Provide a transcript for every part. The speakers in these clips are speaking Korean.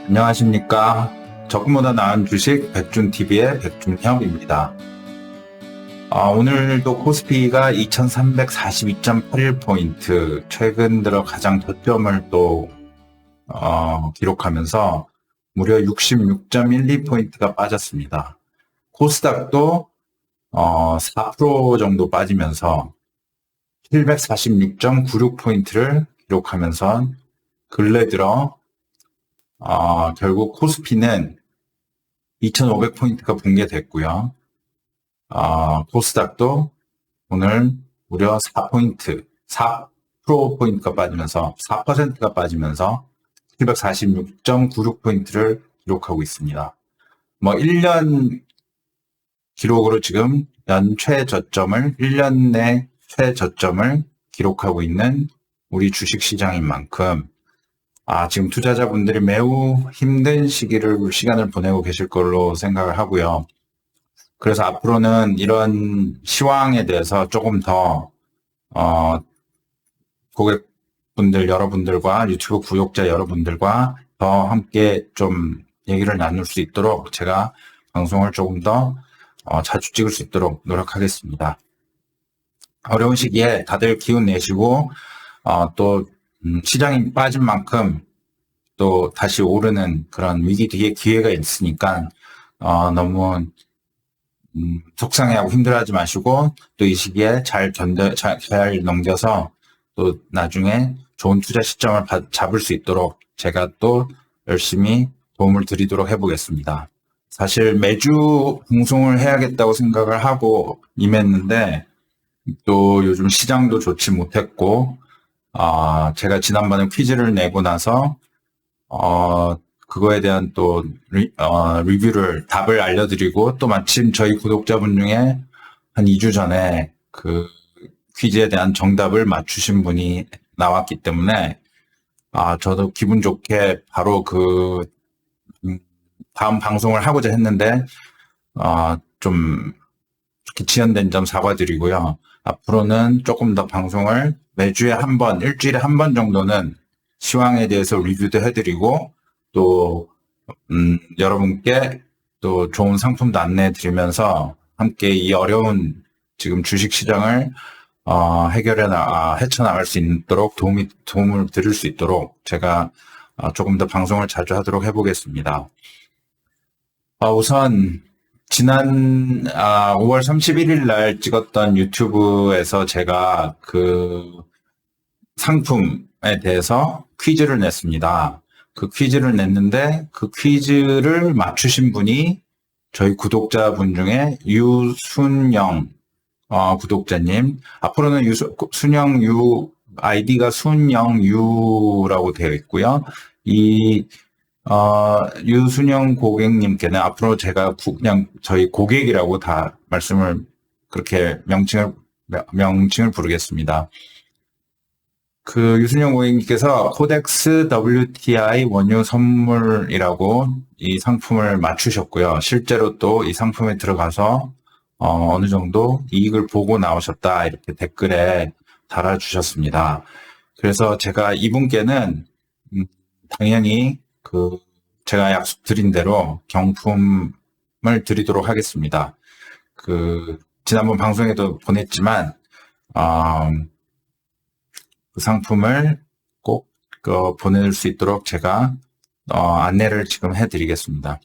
안녕하십니까. 적금보다 나은 주식 백준TV의 백준형입니다. 오늘도 코스피가 2342.81포인트, 최근 들어 가장 저점을 또 기록하면서 무려 66.12포인트가 빠졌습니다. 코스닥도 4% 정도 빠지면서 746.96포인트를 기록하면서 근래 들어 결국 코스피는 2,500포인트가 붕괴됐고요. 코스닥도 오늘 무려 4%포인트가 빠지면서 4%가 빠지면서 746.96포인트를 기록하고 있습니다. 1년 기록으로 지금 1년 내 최저점을 기록하고 있는 우리 주식시장인 만큼 지금 투자자분들이 매우 힘든 시간을 보내고 계실 걸로 생각을 하고요. 그래서 앞으로는 이런 시황에 대해서 조금 더 고객분들 여러분들과 유튜브 구독자 여러분들과 더 함께 좀 얘기를 나눌 수 있도록 제가 방송을 조금 더 자주 찍을 수 있도록 노력하겠습니다. 어려운 시기에 다들 기운 내시고 또 시장이 빠진 만큼 또 다시 오르는 그런 위기 뒤에 기회가 있으니까 너무 속상해하고 힘들어하지 마시고 또 이 시기에 잘 넘겨서 또 나중에 좋은 투자 시점을 잡을 수 있도록 제가 또 열심히 도움을 드리도록 해보겠습니다. 사실 매주 방송을 해야겠다고 생각을 하고 임했는데 또 요즘 시장도 좋지 못했고 제가 지난번에 퀴즈를 내고 나서 그거에 대한 또 리뷰를 답을 알려드리고 또 마침 저희 구독자분 중에 한 2주 전에 그 퀴즈에 대한 정답을 맞추신 분이 나왔기 때문에 저도 기분 좋게 바로 그 다음 방송을 하고자 했는데 좀 이렇게 지연된 점 사과드리고요. 앞으로는 조금 더 방송을 매주에 한 번, 일주일에 한 번 정도는 시황에 대해서 리뷰도 해드리고 또 여러분께 또 좋은 상품도 안내해 드리면서 함께 이 어려운 지금 주식 시장을 헤쳐나갈 수 있도록 도움을 드릴 수 있도록 제가 조금 더 방송을 자주 하도록 해보겠습니다. 우선 지난 5월 31일 날 찍었던 유튜브에서 제가 그 상품에 대해서 퀴즈를 냈습니다. 그 퀴즈를 냈는데 그 퀴즈를 맞추신 분이 저희 구독자분 중에 유순영 구독자님. 앞으로는 순영유 아이디가 순영유라고 되어 있고요. 이 유순영 고객님께는 앞으로 제가 그냥 저희 고객이라고 다 말씀을 그렇게 명칭을 부르겠습니다. 그 유순영 고객님께서 코덱스 WTI 원유 선물이라고 이 상품을 맞추셨고요. 실제로 또 이 상품에 들어가서 어느 정도 이익을 보고 나오셨다 이렇게 댓글에 달아주셨습니다. 그래서 제가 이분께는 당연히 제가 약속드린 대로 경품을 드리도록 하겠습니다. 지난번 방송에도 보냈지만 그 상품을 꼭 보낼 수 있도록 제가 안내를 지금 해드리겠습니다.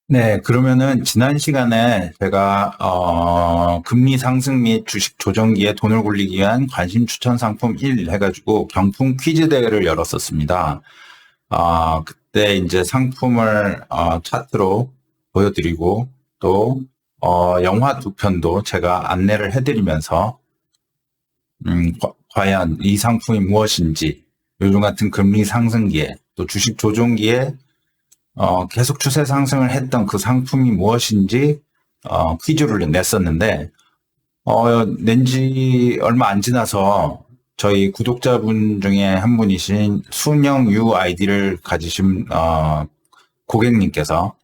네, 그러면은 지난 시간에 제가 금리 상승 및 주식 조정기에 돈을 굴리기 위한 관심 추천 상품 1 해가지고 경품 퀴즈 대회를 열었었습니다. 그때 이제 상품을 차트로 보여드리고 또 영화 2편도 제가 안내를 해드리면서 과연 이 상품이 무엇인지 요즘 같은 금리 상승기에 또 주식 조정기에 계속 추세 상승을 했던 그 상품이 무엇인지 퀴즈를 냈었는데 낸 지 얼마 안 지나서 저희 구독자분 중에 한 분이신 순영유 아이디를 가지신 고객님께서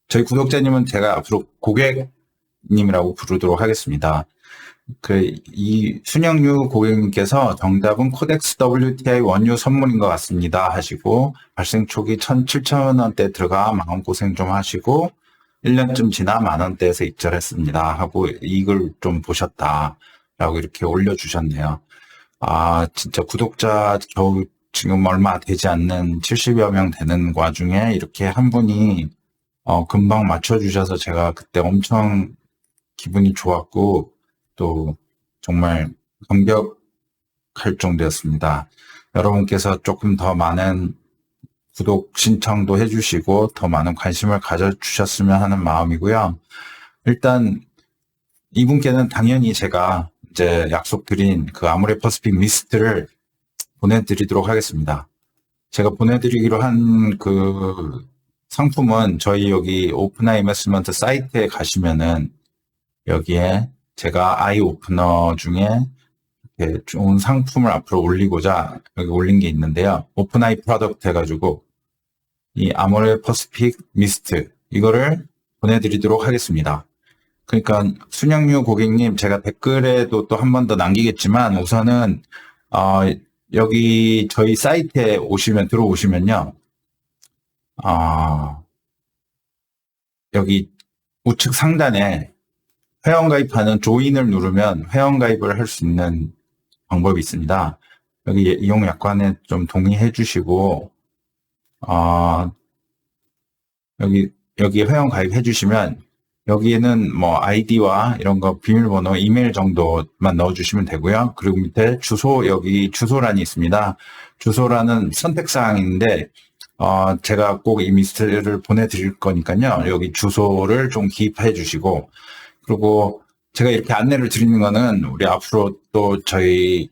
저희 구독자님은 제가 앞으로 고객님이라고 부르도록 하겠습니다. 이 순영유 고객님께서 정답은 코덱스 WTI 원유 선물인 것 같습니다 하시고, 발생 초기 1,700원대 들어가 마음고생 좀 하시고 1년쯤 지나 만원대에서 입절했습니다 하고 이걸 좀 보셨다라고 이렇게 올려주셨네요. 진짜 구독자 겨우 지금 얼마 되지 않는 70여 명 되는 와중에 이렇게 한 분이 금방 맞춰주셔서 제가 그때 엄청 기분이 좋았고 또 정말 감격할 정도였습니다. 여러분께서 조금 더 많은 구독 신청도 해주시고 더 많은 관심을 가져주셨으면 하는 마음이고요. 일단 이분께는 당연히 제가 이제 약속드린 그 아모레퍼시픽 미스트를 보내드리도록 하겠습니다. 제가 보내드리기로 한 그 상품은 저희 여기 오프나 이베스트먼트 사이트에 가시면은 여기에 제가 아이 오프너 중에 이렇게 좋은 상품을 앞으로 올리고자 여기 올린 게 있는데요. 오픈아이 프로덕트 해가지고 이 아모레퍼시픽 미스트 이거를 보내드리도록 하겠습니다. 그러니까 순영유 고객님 제가 댓글에도 또 한 번 더 남기겠지만 우선은 여기 저희 사이트에 들어오시면요. 여기 우측 상단에 회원가입하는 조인을 누르면 회원가입을 할 수 있는 방법이 있습니다. 여기 이용 약관에 좀 동의해 주시고 여기 회원가입해 주시면 여기에는 뭐 아이디와 이런 거 비밀번호, 이메일 정도만 넣어주시면 되고요. 그리고 밑에 주소, 여기 주소란이 있습니다. 주소란은 선택사항인데 제가 꼭 이 미스트를 보내드릴 거니까요. 여기 주소를 좀 기입해 주시고 그리고 제가 이렇게 안내를 드리는 거는 우리 앞으로 또 저희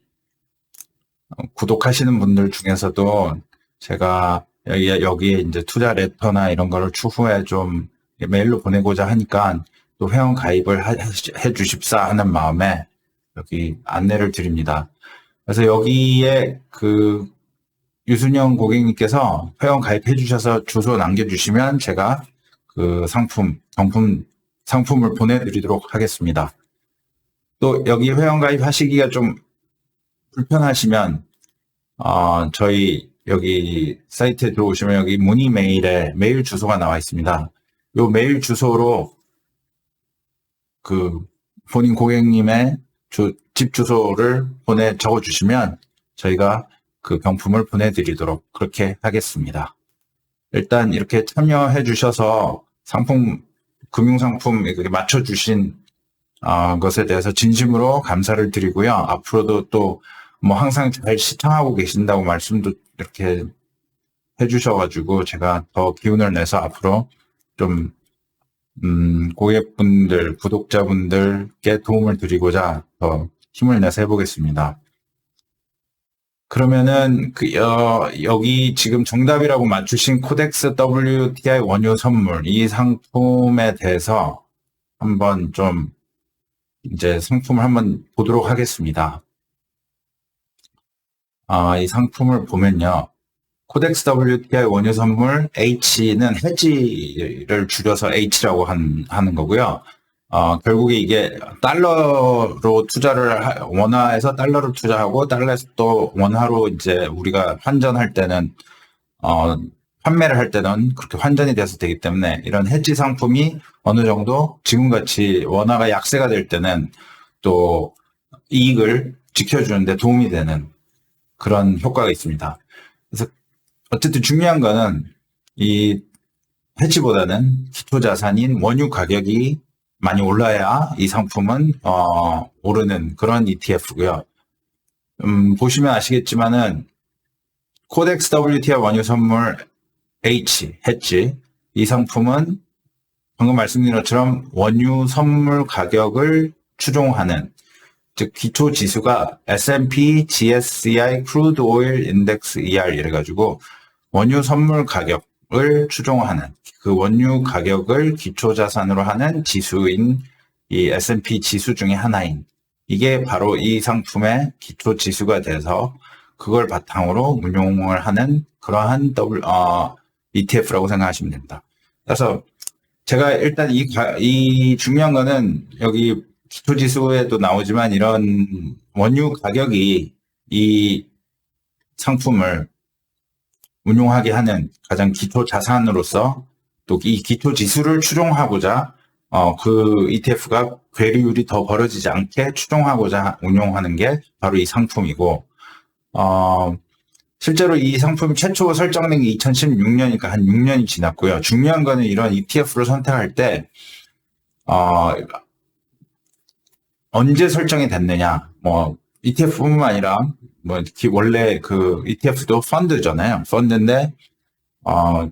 구독하시는 분들 중에서도 제가 여기에 이제 투자 레터나 이런 거를 추후에 좀 메일로 보내고자 하니까 또 회원 가입을 해 주십사 하는 마음에 여기 안내를 드립니다. 그래서 여기에 그 유순영 고객님께서 회원 가입해 주셔서 주소 남겨주시면 제가 그 상품을 보내드리도록 하겠습니다. 또 여기 회원 가입하시기가 좀 불편하시면 저희 여기 사이트에 들어오시면 여기 문의 메일에 메일 주소가 나와 있습니다. 요 메일 주소로 그 본인 고객님의 집 주소를 적어주시면 저희가 그 병품을 보내드리도록 그렇게 하겠습니다. 일단 이렇게 참여해 주셔서 금융상품 이렇게 맞춰주신 것에 대해서 진심으로 감사를 드리고요. 앞으로도 또 뭐 항상 잘 시청하고 계신다고 말씀도 이렇게 해주셔가지고 제가 더 기운을 내서 앞으로 좀 고객분들, 구독자분들께 도움을 드리고자 더 힘을 내서 해보겠습니다. 그러면은 여기 지금 정답이라고 맞추신 코덱스 WTI 원유 선물 이 상품에 대해서 한번 좀 이제 상품을 한번 보도록 하겠습니다. 이 상품을 보면요. 코덱스 WTI 원유 선물 H는 해지를 줄여서 H라고 하는 거고요. 결국에 이게 달러로 원화에서 달러로 투자하고 달러에서 또 원화로 이제 우리가 환전할 때는 판매를 할 때는 그렇게 환전이 돼서 되기 때문에 이런 해지 상품이 어느 정도 지금같이 원화가 약세가 될 때는 또 이익을 지켜주는데 도움이 되는 그런 효과가 있습니다. 그래서 어쨌든 중요한 거는 이 해지보다는 기초자산인 원유 가격이 많이 올라야 이 상품은 오르는 그런 ETF고요. 보시면 아시겠지만은 코덱스 WTI 원유 선물 해지 이 상품은 방금 말씀드린 것처럼 원유 선물 가격을 추종하는 즉 기초 지수가 S&P GSCI Crude Oil Index ER 이래가지고 원유 선물 가격을 추종하는 그 원유 가격을 기초 자산으로 하는 지수인 이 S&P 지수 중에 하나인 이게 바로 이 상품의 기초 지수가 돼서 그걸 바탕으로 운용을 하는 그러한 ETF라고 생각하시면 됩니다. 그래서 제가 일단 이 중요한 거는 여기 기초지수에도 나오지만 이런 원유 가격이 이 상품을 운용하게 하는 가장 기초 자산으로서 또 이 기초 지수를 추종하고자 그 ETF가 괴리율이 더 벌어지지 않게 추종하고자 운용하는 게 바로 이 상품이고, 실제로 이 상품이 최초 설정된 게 2016년이니까 한 6년이 지났고요. 중요한 거는 이런 ETF를 선택할 때 언제 설정이 됐느냐, 뭐 ETF뿐만 아니라 뭐 원래 그 ETF도 펀드잖아요. 펀드인데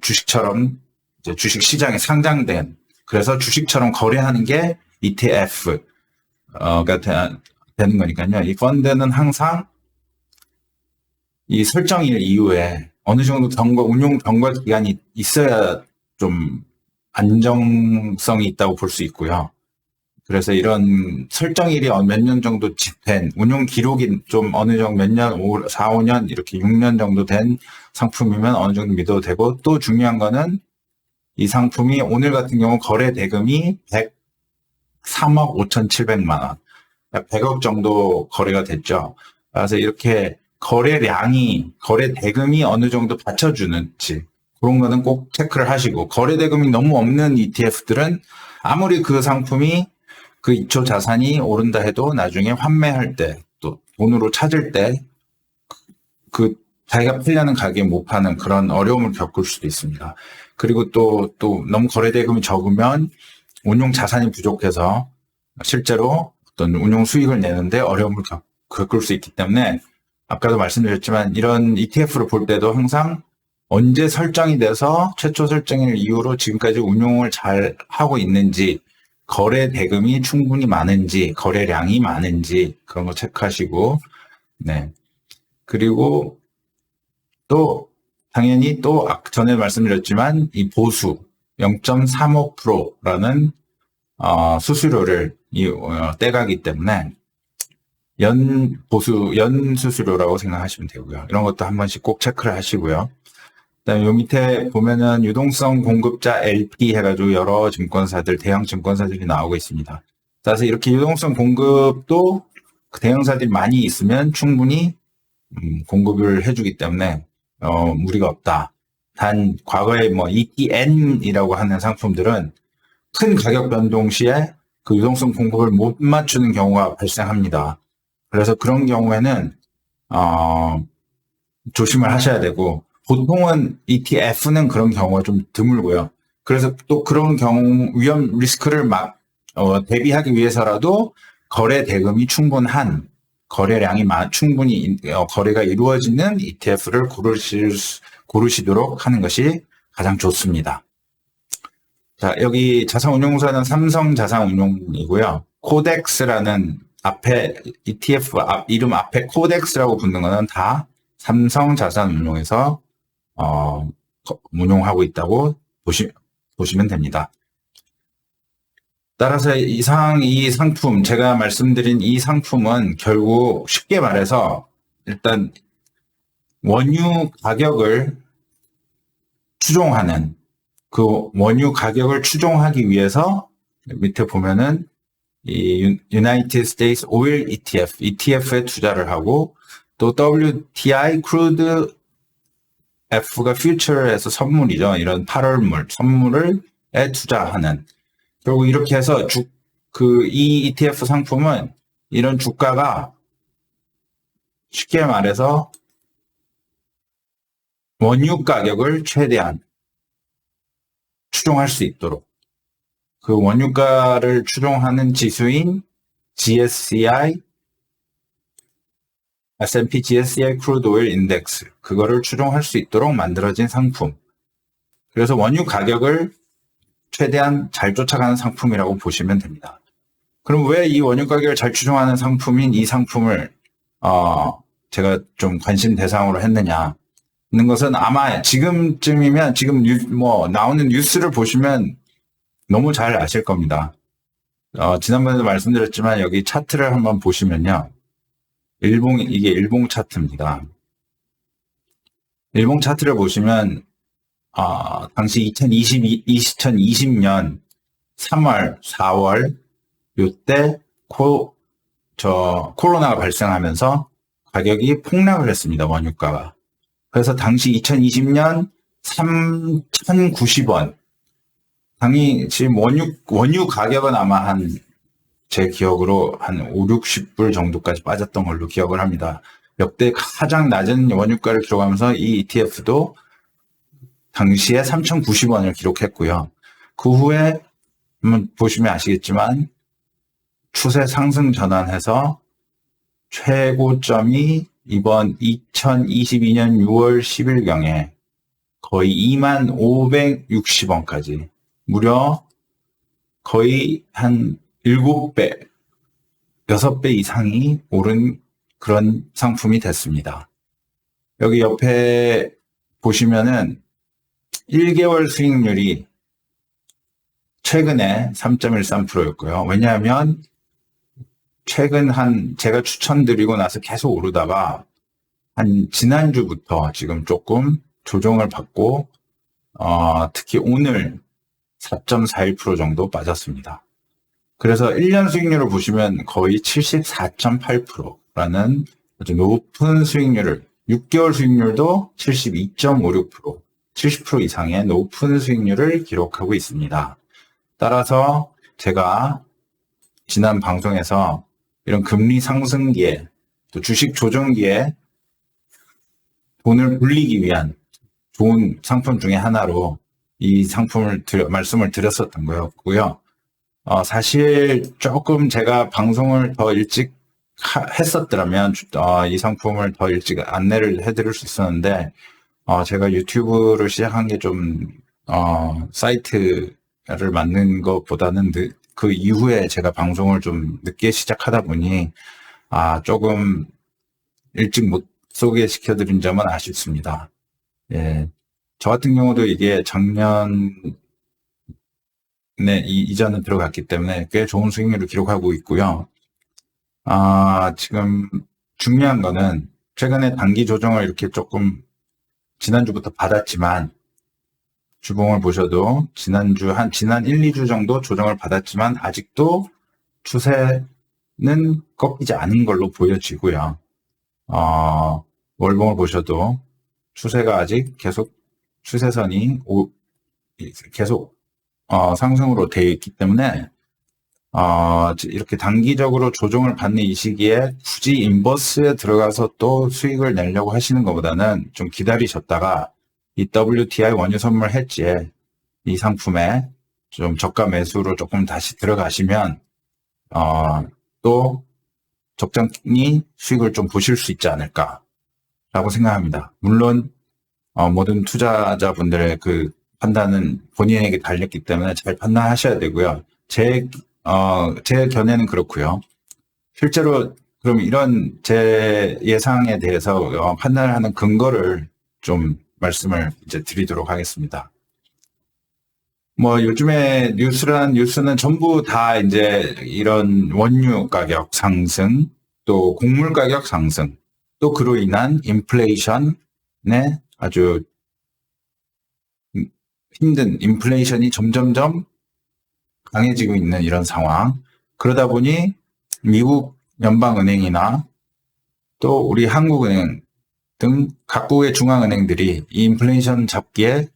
주식처럼 이제 주식 시장에 상장된, 그래서 주식처럼 거래하는 게 ETF가 되는 거니까요. 이 펀드는 항상 이 설정일 이후에 어느 정도 운용 경과 기간이 있어야 좀 안정성이 있다고 볼 수 있고요. 그래서 이런 설정일이 몇 년 정도 된, 운용 기록이 좀 어느 정도 몇 년, 4, 5년, 이렇게 6년 정도 된 상품이면 어느 정도 믿어도 되고, 또 중요한 거는 이 상품이 오늘 같은 경우 거래 대금이 103억 5,700만 원, 약 100억 정도 거래가 됐죠. 그래서 이렇게 거래 대금이 어느 정도 받쳐주는지, 그런 거는 꼭 체크를 하시고, 거래 대금이 너무 없는 ETF들은 아무리 그 상품이 그 기초 자산이 오른다 해도 나중에 환매할 때, 또 돈으로 찾을 때, 그 자기가 팔려는 가격에 못 파는 그런 어려움을 겪을 수도 있습니다. 그리고 또 너무 거래 대금이 적으면 운용 자산이 부족해서 실제로 어떤 운용 수익을 내는데 어려움을 겪을 수 있기 때문에, 아까도 말씀드렸지만 이런 ETF를 볼 때도 항상 언제 설정이 돼서 최초 설정일 이후로 지금까지 운용을 잘 하고 있는지, 거래 대금이 충분히 많은지, 거래량이 많은지, 그런 거 체크하시고, 네. 그리고 또 당연히 또 전에 말씀드렸지만 이 보수 0.35%라는 수수료를 떼가기 때문에 연 수수료라고 생각하시면 되고요. 이런 것도 한 번씩 꼭 체크를 하시고요. 그다음에 요 밑에 보면은 유동성 공급자 LP 해가지고 여러 증권사들, 대형 증권사들이 나오고 있습니다. 그래서 이렇게 유동성 공급도 대형사들이 많이 있으면 충분히 공급을 해주기 때문에 무리가 없다. 단 과거에 뭐 ETN이라고 하는 상품들은 큰 가격 변동 시에 그 유동성 공급을 못 맞추는 경우가 발생합니다. 그래서 그런 경우에는 조심을 하셔야 되고, 보통은 ETF는 그런 경우가 좀 드물고요. 그래서 또 그런 경우 위험 리스크를 대비하기 위해서라도 거래 대금이 충분한, 거래량이 충분히 거래가 이루어지는 ETF를 고르시도록 하는 것이 가장 좋습니다. 자, 여기 자산운용사는 삼성자산운용이고요. 코덱스라는 앞에 ETF 이름 앞에 코덱스라고 붙는 거는 다 삼성자산운용에서 운용하고 있다고 보시면 됩니다. 따라서 이 상품, 제가 말씀드린 이 상품은 결국 쉽게 말해서 일단 원유 가격을 추종하는, 그 원유 가격을 추종하기 위해서 밑에 보면은 이 United States Oil ETF에 투자를 하고, 또 WTI Crude F가 퓨처에서 선물이죠. 이런 8월물 선물에 투자하는. 결국 이렇게 해서 이 ETF 상품은 이런 주가가 쉽게 말해서 원유 가격을 최대한 추종할 수 있도록, 그 원유가를 추종하는 지수인 S&P GSCI Crude Oil Index, 그거를 추종할 수 있도록 만들어진 상품. 그래서 원유 가격을 최대한 잘 쫓아가는 상품이라고 보시면 됩니다. 그럼 왜 이 원유 가격을 잘 추종하는 상품인 이 상품을 제가 좀 관심 대상으로 했느냐 하는 것은, 아마 지금쯤이면 지금 나오는 뉴스를 보시면 너무 잘 아실 겁니다. 지난번에도 말씀드렸지만 여기 차트를 한번 보시면요. 이게 일봉 차트입니다. 일봉 차트를 보시면 당시 2020년 3월, 4월 요때 코로나가 발생하면서 가격이 폭락을 했습니다. 원유가가. 그래서 당시 2020년 3,090원. 지금 원유 가격은 아마 제 기억으로 한 5, 60불 정도까지 빠졌던 걸로 기억을 합니다. 역대 가장 낮은 원유가를 기록하면서 이 ETF도 당시에 3,090원을 기록했고요. 그 후에 한번 보시면 아시겠지만 추세 상승 전환해서 최고점이 이번 2022년 6월 10일경에 거의 25,560원까지 무려 거의 한 7배, 6배 이상이 오른 그런 상품이 됐습니다. 여기 옆에 보시면은 1개월 수익률이 최근에 3.13%였고요. 왜냐하면 최근 제가 추천드리고 나서 계속 오르다가 지난주부터 지금 조금 조정을 받고, 특히 오늘 4.41% 정도 빠졌습니다. 그래서 1년 수익률을 보시면 거의 74.8%라는 아주 높은 수익률을, 6개월 수익률도 72.56%, 70% 이상의 높은 수익률을 기록하고 있습니다. 따라서 제가 지난 방송에서 이런 금리 상승기에 또 주식 조정기에 돈을 불리기 위한 좋은 상품 중에 하나로 이 상품을 말씀을 드렸었던 거였고요. 사실 조금 제가 방송을 더 일찍 했었더라면 이 상품을 더 일찍 안내를 해드릴 수 있었는데 제가 유튜브를 시작한 게 좀 사이트를 만든 것보다는 그 이후에 제가 방송을 좀 늦게 시작하다 보니 조금 일찍 못 소개시켜드린 점은 아쉽습니다. 예, 저 같은 경우도 이게 작년에 이전에 들어갔기 때문에 꽤 좋은 수익률을 기록하고 있고요. 지금 중요한 거는 최근에 단기 조정을 이렇게 조금 지난주부터 받았지만 주봉을 보셔도 지난 1, 2주 정도 조정을 받았지만 아직도 추세는 꺾이지 않은 걸로 보여지고요. 월봉을 보셔도 추세가 아직 계속 추세선이 계속 상승으로 되어 있기 때문에 이렇게 단기적으로 조정을 받는 이 시기에 굳이 인버스에 들어가서 또 수익을 내려고 하시는 것보다는 좀 기다리셨다가 이 WTI 원유 선물 해지에 이 상품에 좀 저가 매수로 조금 다시 들어가시면 또 적당히 수익을 좀 보실 수 있지 않을까라고 생각합니다. 물론 모든 투자자분들의 그 판단은 본인에게 달렸기 때문에 잘 판단하셔야 되고요. 제 견해는 그렇고요. 실제로 그럼 이런 제 예상에 대해서 판단을 하는 근거를 좀 말씀을 이제 드리도록 하겠습니다. 요즘에 뉴스는 전부 다 이제 이런 원유 가격 상승, 또 곡물 가격 상승, 또 그로 인한 인플레이션의 아주 힘든 인플레이션이 점점점 강해지고 있는 이런 상황. 그러다 보니 미국 연방은행이나 또 우리 한국은행 등 각국의 중앙은행들이 이 인플레이션 잡기에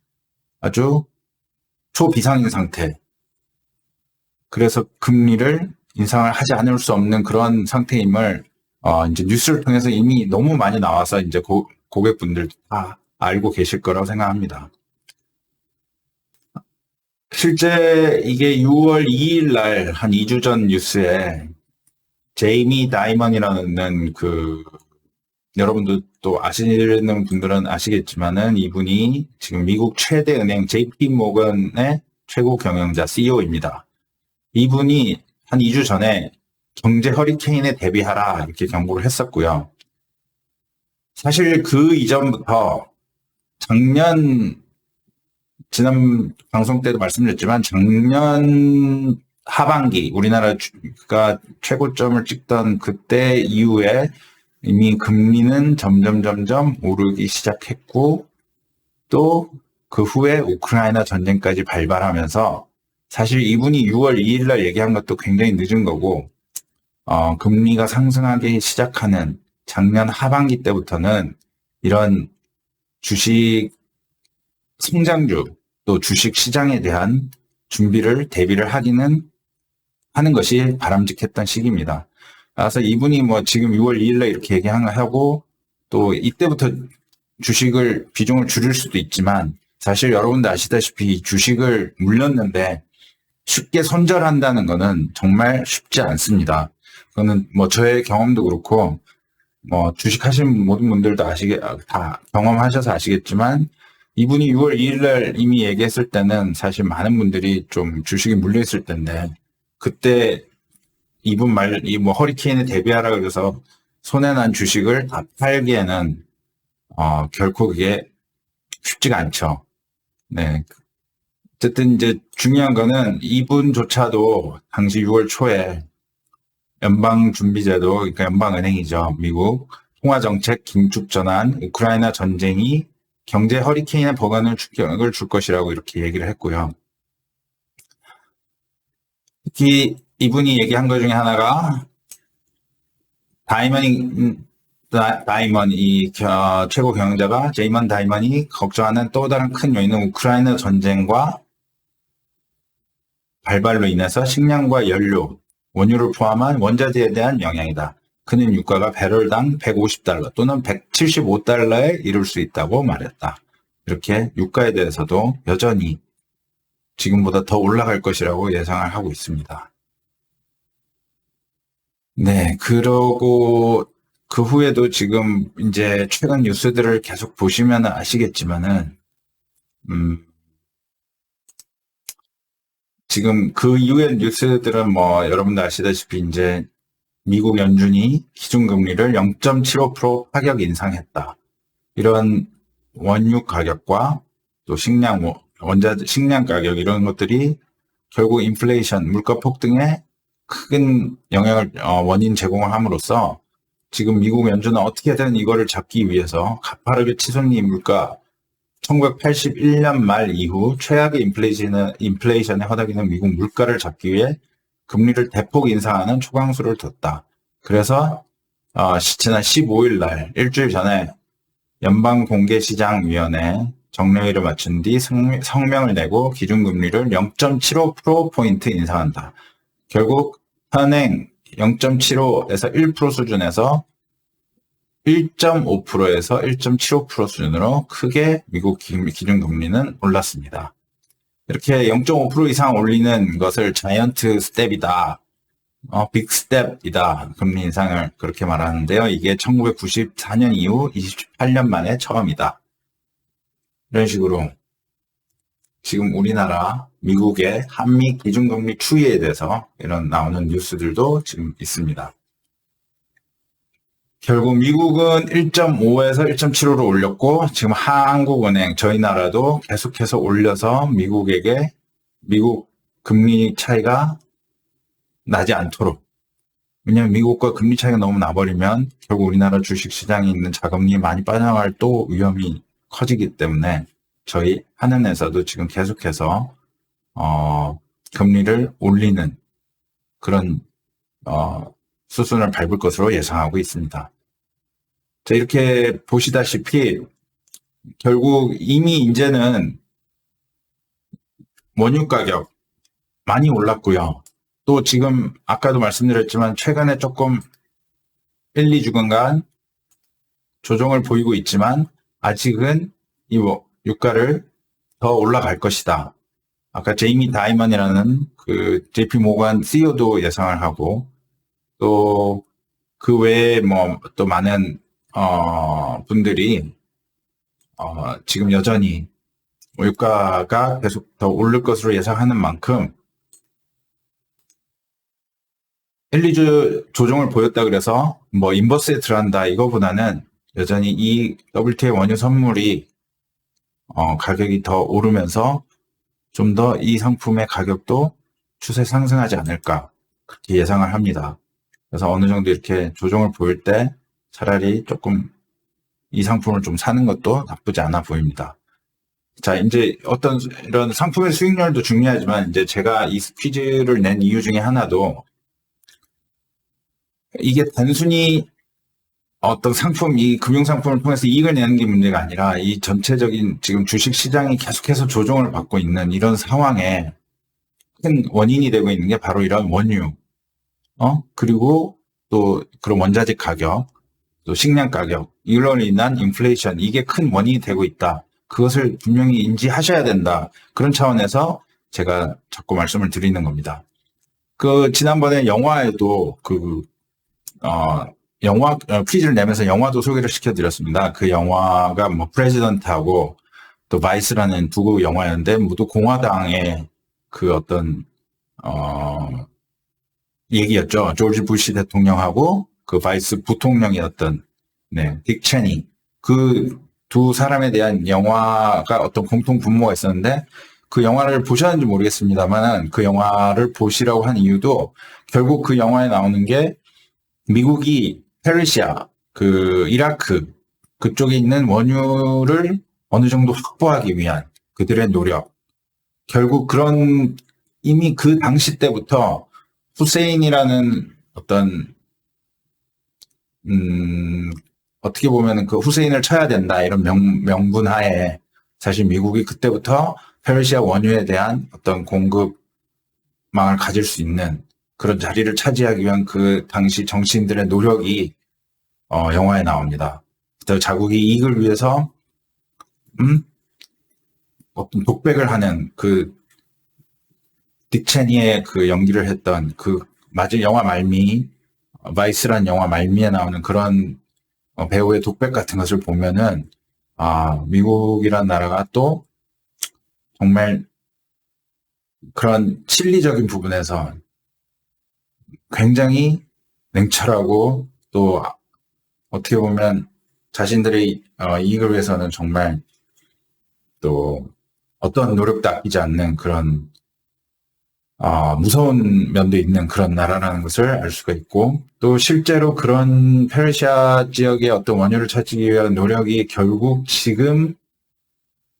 아주 초비상인 상태. 그래서 금리를 인상을 하지 않을 수 없는 그런 상태임을 이제 뉴스를 통해서 이미 너무 많이 나와서 이제 고객분들도 다 알고 계실 거라고 생각합니다. 실제 이게 6월 2일 날 한 2주 전 뉴스에 제이미 다이먼이라는 여러분도 또 아시는 분들은 아시겠지만은 이분이 지금 미국 최대 은행 JP 모건의 최고 경영자 CEO입니다. 이분이 한 2주 전에 경제 허리케인에 대비하라 이렇게 경고를 했었고요. 사실 그 이전부터 지난 방송 때도 말씀드렸지만 작년 하반기 우리나라가 최고점을 찍던 그때 이후에 이미 금리는 점점 오르기 시작했고 또 그 후에 우크라이나 전쟁까지 발발하면서 사실 이분이 6월 2일 날 얘기한 것도 굉장히 늦은 거고 금리가 상승하기 시작하는 작년 하반기 때부터는 이런 주식 성장주 또 주식 시장에 대한 준비를 대비를 하는 것이 바람직했던 시기입니다. 그래서 이분이 뭐 지금 6월 2일에 이렇게 얘기하고 또 이때부터 주식을 비중을 줄일 수도 있지만 사실 여러분들 아시다시피 주식을 물렸는데 쉽게 손절한다는 것은 정말 쉽지 않습니다. 그거는 뭐 저의 경험도 그렇고 뭐 주식 하시는 모든 분들도 다 경험하셔서 아시겠지만 이분이 6월 2일날 이미 얘기했을 때는 사실 많은 분들이 좀 주식이 물려있을 텐데 그때 이분 뭐 허리케인에 대비하라 그래서 손해난 주식을 다 팔기에는 결코 그게 쉽지가 않죠. 네. 어쨌든 이제 중요한 거는 이분조차도 당시 6월 초에 연방준비제도, 그러니까 연방은행이죠. 미국 통화정책 긴축 전환, 우크라이나 전쟁이 경제 허리케인의 버간을 충격을 줄 것이라고 이렇게 얘기를 했고요. 특히 이분이 얘기한 것 중에 하나가 다이먼이 최고 경영자가 제이먼 다이먼이 걱정하는 또 다른 큰 요인은 우크라이나 전쟁과 발발로 인해서 식량과 연료, 원유를 포함한 원자재에 대한 영향이다. 그는 유가가 배럴당 150달러 또는 175달러에 이를 수 있다고 말했다. 이렇게 유가에 대해서도 여전히 지금보다 더 올라갈 것이라고 예상을 하고 있습니다. 네, 그러고 그 후에도 지금 이제 최근 뉴스들을 계속 보시면 아시겠지만은, 지금 그 이후의 뉴스들은 뭐 여러분도 아시다시피 이제 미국 연준이 기준금리를 0.75% 파격 인상했다. 이런 원유 가격과 또 식량 가격 이런 것들이 결국 인플레이션, 물가 폭등에 큰 영향을 원인 제공을 함으로써 지금 미국 연준은 어떻게든 이거를 잡기 위해서 가파르게 치솟는 물가 1981년 말 이후 최악의 인플레이션에 허덕이는 미국 물가를 잡기 위해 금리를 대폭 인상하는 초강수를 뒀다. 그래서 지난 15일 날 일주일 전에 연방공개시장위원회 정례회를 마친 뒤 성명을 내고 기준금리를 0.75%포인트 인상한다. 결국 현행 0.75에서 1% 수준에서 1.5%에서 1.75% 수준으로 크게 미국 기준금리는 올랐습니다. 이렇게 0.5% 이상 올리는 것을 자이언트 스텝이다. 빅 스텝이다. 금리 인상을 그렇게 말하는데요. 이게 1994년 이후 28년 만에 처음이다. 이런 식으로 지금 우리나라, 미국의 한미 기준금리 추이에 대해서 이런 나오는 뉴스들도 지금 있습니다. 결국 미국은 1.5에서 1.75로 올렸고 지금 한국은행, 저희 나라도 계속해서 올려서 미국 금리 차이가 나지 않도록. 왜냐하면 미국과 금리 차이가 너무 나버리면 결국 우리나라 주식시장에 있는 자금이 많이 빠져나갈 또 위험이 커지기 때문에 저희 한은에서도 지금 계속해서 금리를 올리는 그런 수순을 밟을 것으로 예상하고 있습니다. 자, 이렇게 보시다시피 결국 이미 이제는 원유 가격 많이 올랐고요. 또 지금 아까도 말씀드렸지만 최근에 조금 1, 2주간 조정을 보이고 있지만 아직은 이 유가를 더 올라갈 것이다. 아까 제이미 다이먼이라는 그 JP 모건 CEO도 예상을 하고 또 그 외에 뭐 또 많은 분들이 지금 여전히 유가가 계속 더 오를 것으로 예상하는 만큼 1, 2주 조정을 보였다 그래서 뭐 인버스에 들어간다 이거보다는 여전히 이 WTI 원유 선물이 가격이 더 오르면서 좀 더 이 상품의 가격도 추세 상승하지 않을까 그렇게 예상을 합니다. 그래서 어느 정도 이렇게 조정을 보일 때 차라리 조금 이 상품을 좀 사는 것도 나쁘지 않아 보입니다. 자, 이제 어떤 이런 상품의 수익률도 중요하지만 이제 제가 이 퀴즈를 낸 이유 중에 하나도 이게 단순히 어떤 상품, 이 금융상품을 통해서 이익을 내는 게 문제가 아니라 이 전체적인 지금 주식 시장이 계속해서 조정을 받고 있는 이런 상황에 큰 원인이 되고 있는 게 바로 이런 원유, 그리고 또 그런 원자재 가격, 또 식량 가격, 이로 인한 인플레이션, 이게 큰 원인이 되고 있다. 그것을 분명히 인지하셔야 된다. 그런 차원에서 제가 자꾸 말씀을 드리는 겁니다. 지난번에 영화에도 영화 퀴즈를 내면서 영화도 소개를 시켜드렸습니다. 그 영화가 뭐 프레지던트하고 또 바이스라는 두 영화였는데 모두 공화당의 그 어떤 얘기였죠. 조지 부시 대통령하고 그 바이스 부통령이었던 딕 체니, 그 두 사람에 대한 영화가 어떤 공통 분모가 있었는데 그 영화를 보셨는지 모르겠습니다만 그 영화를 보시라고 한 이유도 결국 그 영화에 나오는 게 미국이 페르시아, 그 이라크 그쪽에 있는 원유를 어느 정도 확보하기 위한 그들의 노력, 결국 그런 이미 그 당시 때부터 후세인이라는 어떤 어떻게 보면 그 후세인을 쳐야 된다 이런 명분 하에 사실 미국이 그때부터 페르시아 원유에 대한 어떤 공급망을 가질 수 있는 그런 자리를 차지하기 위한 그 당시 정치인들의 노력이 영화에 나옵니다. 자국의 이익을 위해서 어떤 독백을 하는 그 딕 체니의 그 연기를 했던 그 영화 말미, 바이스란 영화 말미에 나오는 그런 배우의 독백 같은 것을 보면은 미국이란 나라가 또 정말 그런 실리적인 부분에서 굉장히 냉철하고 또 어떻게 보면 자신들의 이익을 위해서는 정말 또 어떤 노력도 아끼지 않는 그런 무서운 면도 있는 그런 나라라는 것을 알 수가 있고, 또 실제로 그런 페르시아 지역의 어떤 원유를 찾기 위한 노력이 결국 지금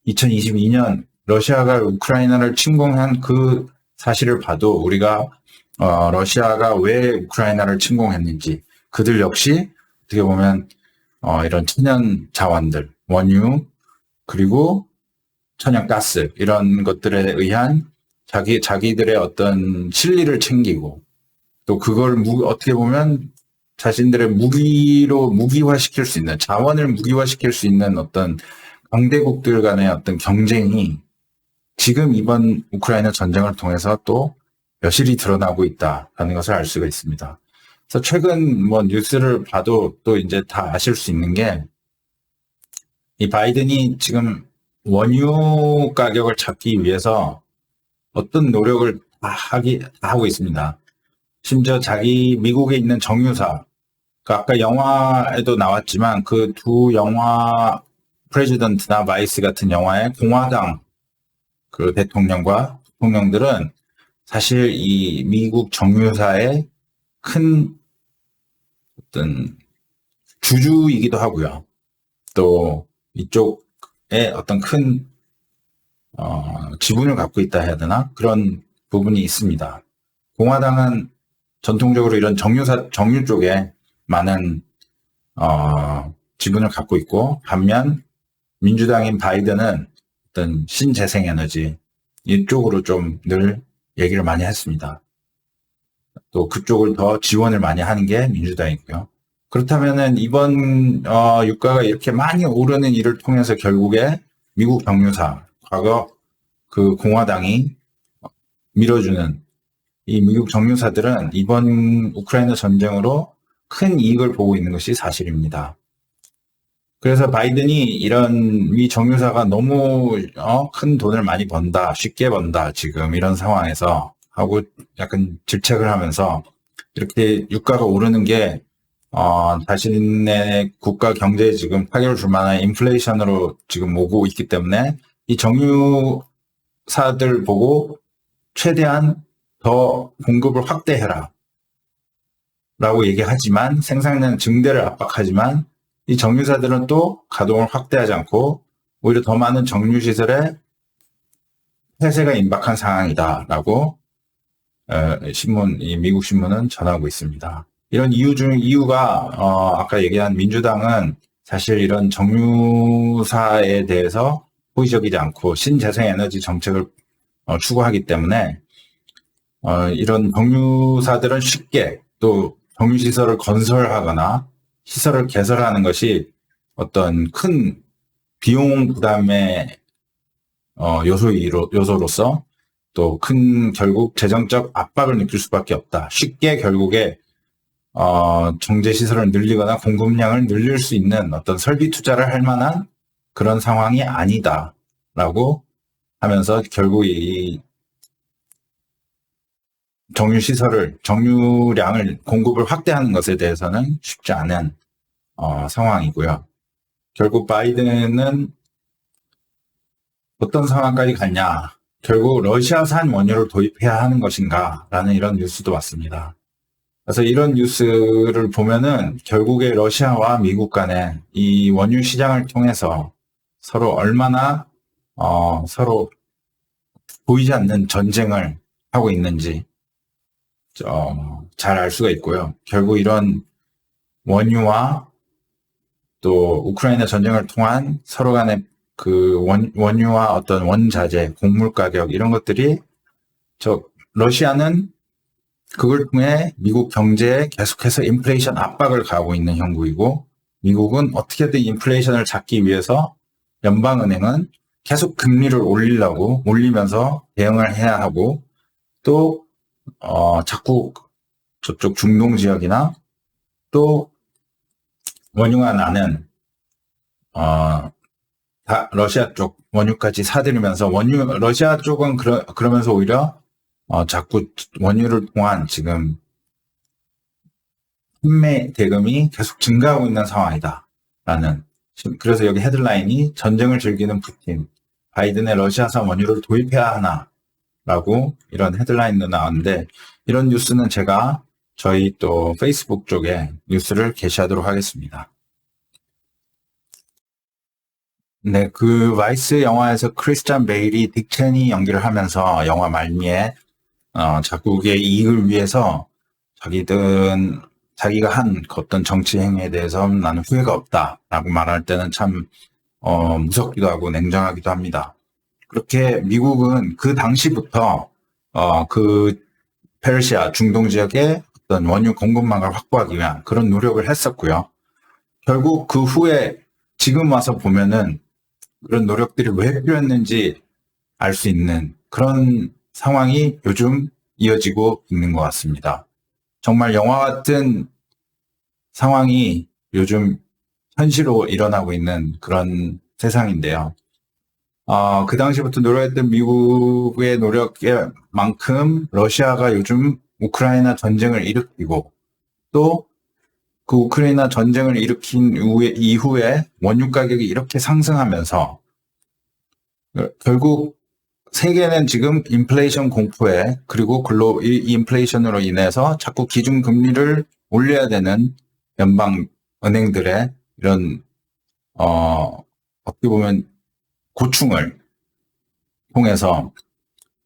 2022년 러시아가 우크라이나를 침공한 그 사실을 봐도 우리가 러시아가 왜 우크라이나를 침공했는지, 그들 역시 어떻게 보면 이런 천연 자원들, 원유, 그리고 천연가스 이런 것들에 의한 자기들의 어떤 실리를 챙기고 또 그걸 어떻게 보면 자신들의 무기화시킬 수 있는, 자원을 무기화시킬 수 있는 어떤 강대국들 간의 어떤 경쟁이 지금 이번 우크라이나 전쟁을 통해서 또 여실히 드러나고 있다라는 것을 알 수가 있습니다. 그래서 최근 뭐 뉴스를 봐도 또 이제 다 아실 수 있는 게, 이 바이든이 지금 원유 가격을 잡기 위해서 어떤 노력을 다 하고 있습니다. 심지어 미국에 있는 정유사, 아까 영화에도 나왔지만 그 두 영화 프레지던트나 바이스 같은 영화의 공화당 그 대통령과 부통령들은 사실 이 미국 정유사의 큰 어떤 주주이기도 하고요. 또 이쪽에 어떤 큰 지분을 갖고 있다 해야 되나? 그런 부분이 있습니다. 공화당은 전통적으로 이런 정유 쪽에 많은 지분을 갖고 있고, 반면 민주당인 바이든은 어떤 신재생에너지 이쪽으로 좀 늘 얘기를 많이 했습니다. 또 그쪽을 더 지원을 많이 하는 게 민주당이고요. 그렇다면은 이번 유가가 이렇게 많이 오르는 일을 통해서 결국에 미국 정유사, 과거 그 공화당이 밀어주는 이 미국 정유사들은 이번 우크라이나 전쟁으로 큰 이익을 보고 있는 것이 사실입니다. 그래서 바이든이 이런 미 정유사가 너무 큰 돈을 많이 번다, 쉽게 번다, 지금 이런 상황에서 하고 약간 질책을 하면서 이렇게 유가가 오르는 게 자신의 국가 경제에 지금 타격을 줄 만한 인플레이션으로 지금 오고 있기 때문에 이 정유사들 보고 최대한 더 공급을 확대해라 라고 얘기하지만, 생산량 증대를 압박하지만 이 정유사들은 또 가동을 확대하지 않고 오히려 더 많은 정유시설에 폐쇄가 임박한 상황이다라고 이 미국 신문은 전하고 있습니다. 이런 이유가, 아까 얘기한 민주당은 사실 이런 정유사에 대해서 호의적이지 않고 신재생에너지 정책을 추구하기 때문에, 이런 정유사들은 쉽게 또 정유시설을 건설하거나 시설을 개설하는 것이 어떤 큰 비용 부담의 요소로서 또 큰 결국 재정적 압박을 느낄 수밖에 없다. 쉽게 결국에 정제 시설을 늘리거나 공급량을 늘릴 수 있는 어떤 설비 투자를 할 만한 그런 상황이 아니다라고 하면서 결국 이 정유량을 공급을 확대하는 것에 대해서는 쉽지 않은 상황이고요. 결국 바이든은 어떤 상황까지 갔냐? 결국 러시아산 원유를 도입해야 하는 것인가? 라는 이런 뉴스도 왔습니다. 그래서 이런 뉴스를 보면은 결국에 러시아와 미국 간에 이 원유 시장을 통해서 서로 얼마나 서로 보이지 않는 전쟁을 하고 있는지 잘 알 수가 있고요. 결국 이런 원유와 또 우크라이나 전쟁을 통한 서로 간의 그 원유와 어떤 원자재, 곡물 가격 이런 것들이 러시아는 그걸 통해 미국 경제에 계속해서 인플레이션 압박을 가하고 있는 형국이고 미국은 어떻게든 인플레이션을 잡기 위해서 연방은행은 계속 금리를 올리면서 대응을 해야 하고 또 자꾸 저쪽 중동 지역이나 또 원유가 나는 러시아 쪽 원유까지 사들이면서 러시아 쪽은 그러면서 오히려 자꾸 원유를 통한 지금 판매 대금이 계속 증가하고 있는 상황이다라는. 그래서 여기 헤드라인이 전쟁을 즐기는 푸틴, 바이든의 러시아산 원유를 도입해야 하나라고 이런 헤드라인도 나왔는데 이런 뉴스는 제가 저희 또 페이스북 쪽에 뉴스를 게시하도록 하겠습니다. 네, 그 바이스 영화에서 크리스찬 베일이 딕 체니 연기를 하면서 영화 말미에 자국의 이익을 위해서 자기가 한 어떤 정치 행위에 대해서 나는 후회가 없다라고 말할 때는 참 무섭기도 하고 냉정하기도 합니다. 그렇게 미국은 그 당시부터 그 페르시아 중동 지역의 어떤 원유 공급망을 확보하기 위한 그런 노력을 했었고요. 결국 그 후에 지금 와서 보면은 그런 노력들이 왜 필요했는지 알 수 있는 그런 상황이 요즘 이어지고 있는 것 같습니다. 정말 영화 같은 상황이 요즘 현실로 일어나고 있는 그런 세상인데요. 그 당시부터 노력했던 미국의 노력에 만큼 러시아가 요즘 우크라이나 전쟁을 일으키고 또 그 우크라이나 전쟁을 일으킨 이후에 원유 가격이 이렇게 상승하면서 결국 세계는 지금 인플레이션 공포에 그리고 이 인플레이션으로 인해서 자꾸 기준금리를 올려야 되는 연방 은행들의 이런 어떻게 보면 고충을 통해서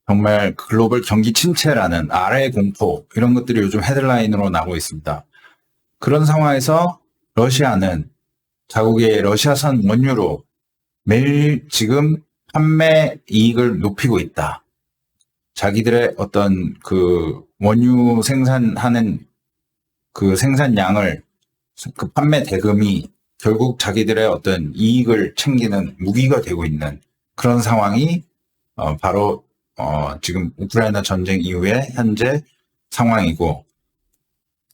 정말 글로벌 경기 침체라는 아래 공포 이런 것들이 요즘 헤드라인으로 나오고 있습니다. 그런 상황에서 러시아는 자국의 러시아산 원유로 매일 지금 판매 이익을 높이고 있다. 자기들의 어떤 그 원유 생산하는 그 생산량을 그 판매 대금이 결국 자기들의 어떤 이익을 챙기는 무기가 되고 있는 그런 상황이 바로 지금 우크라이나 전쟁 이후에 현재 상황이고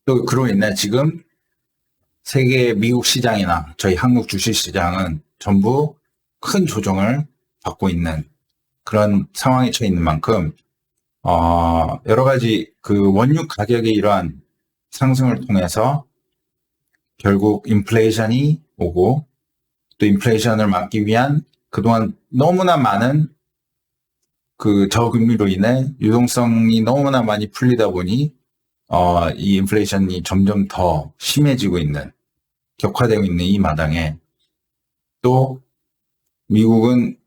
또 그로 인해 지금 세계 미국 시장이나 저희 한국 주식 시장은 전부 큰 조정을 받고 있는 그런 상황에 처해 있는 만큼 여러 가지 그 원유 가격의 이러한 상승을 통해서 결국 인플레이션이 오고 또 인플레이션을 막기 위한 그동안 너무나 많은 그 저금리로 인해 유동성이 너무나 많이 풀리다 보니 이 인플레이션이 점점 더 심해지고 있는 격화되고 있는 이 마당에 또 미국은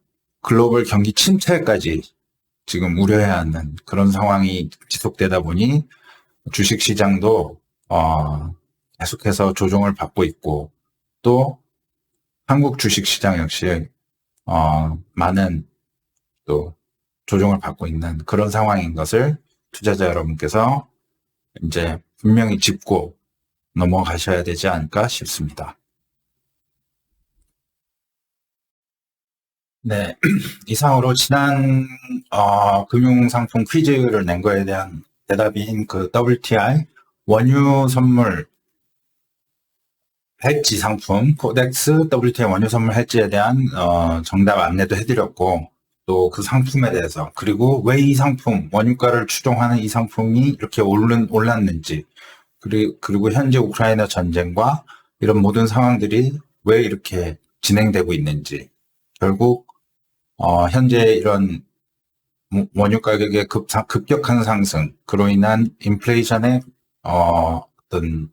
글로벌 경기 침체까지 지금 우려해야 하는 그런 상황이 지속되다 보니 주식시장도 계속해서 조정을 받고 있고, 또 한국 주식시장 역시 많은 또 조정을 받고 있는 그런 상황인 것을 투자자 여러분께서 이제 분명히 짚고 넘어가셔야 되지 않을까 싶습니다. 네, 이상으로 지난 금융상품 퀴즈를 낸 거에 대한 대답인 그 WTI 원유 선물 해지 상품 코덱스 WTI 원유 선물 해지에 대한 정답 안내도 해드렸고, 또 그 상품에 대해서, 그리고 왜 이 상품 원유가를 추종하는 이 상품이 이렇게 올랐는지, 그리고 현재 우크라이나 전쟁과 이런 모든 상황들이 왜 이렇게 진행되고 있는지, 결국 현재 이런 원유 가격의 급격한 상승, 그로 인한 인플레이션의 어떤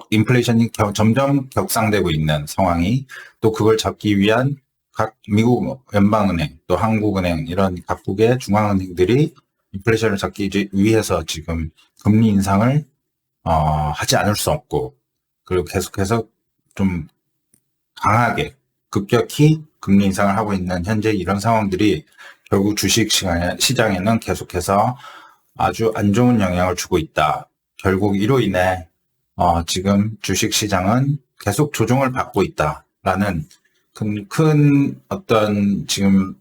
인플레이션이 점점 격상되고 있는 상황이, 또 그걸 잡기 위한 각 미국 연방은행, 또 한국은행, 이런 각국의 중앙은행들이 인플레이션을 잡기 위해서 지금 금리 인상을 하지 않을 수 없고, 그리고 계속해서 좀 강하게 급격히 금리 인상을 하고 있는 현재 이런 상황들이 결국 주식 시장에는 계속해서 아주 안 좋은 영향을 주고 있다. 결국 이로 인해 지금 주식 시장은 계속 조정을 받고 있다라는 큰 어떤 지금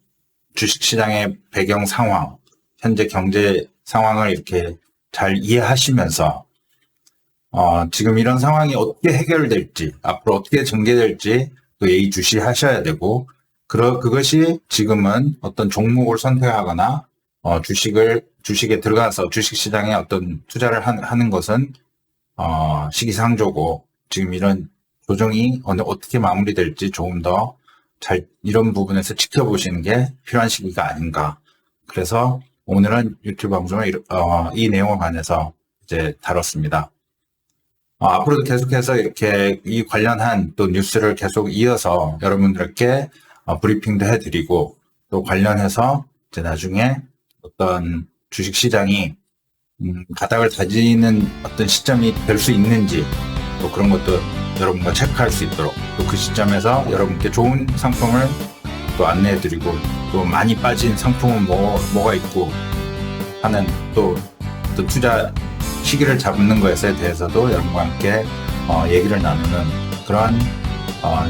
주식 시장의 배경 상황, 현재 경제 상황을 이렇게 잘 이해하시면서 지금 이런 상황이 어떻게 해결될지, 앞으로 어떻게 전개될지 또 예의주시하셔야 되고, 그것이 지금은 어떤 종목을 선택하거나 주식에 들어가서 주식 시장에 어떤 투자를 하는 것은 시기상조고, 지금 이런 조정이 어떻게 마무리될지 조금 더 잘 이런 부분에서 지켜보시는 게 필요한 시기가 아닌가. 그래서 오늘은 유튜브 방송을 이 내용에 관해서 이제 다뤘습니다. 앞으로도 계속해서 이렇게 이 관련한 또 뉴스를 계속 이어서 여러분들께 브리핑도 해드리고, 또 관련해서 이제 나중에 어떤 주식 시장이 바닥을 다지는 어떤 시점이 될 수 있는지, 또 그런 것도 여러분과 체크할 수 있도록, 또 그 시점에서 여러분께 좋은 상품을 또 안내해드리고, 또 많이 빠진 상품은 뭐가 있고 하는, 또 어떤 투자 시기를 잡는 것에 대해서도 여러분과 함께 얘기를 나누는 그러한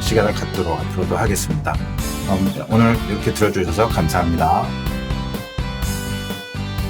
시간을 갖도록 앞으로도 하겠습니다. 오늘 이렇게 들어주셔서 감사합니다.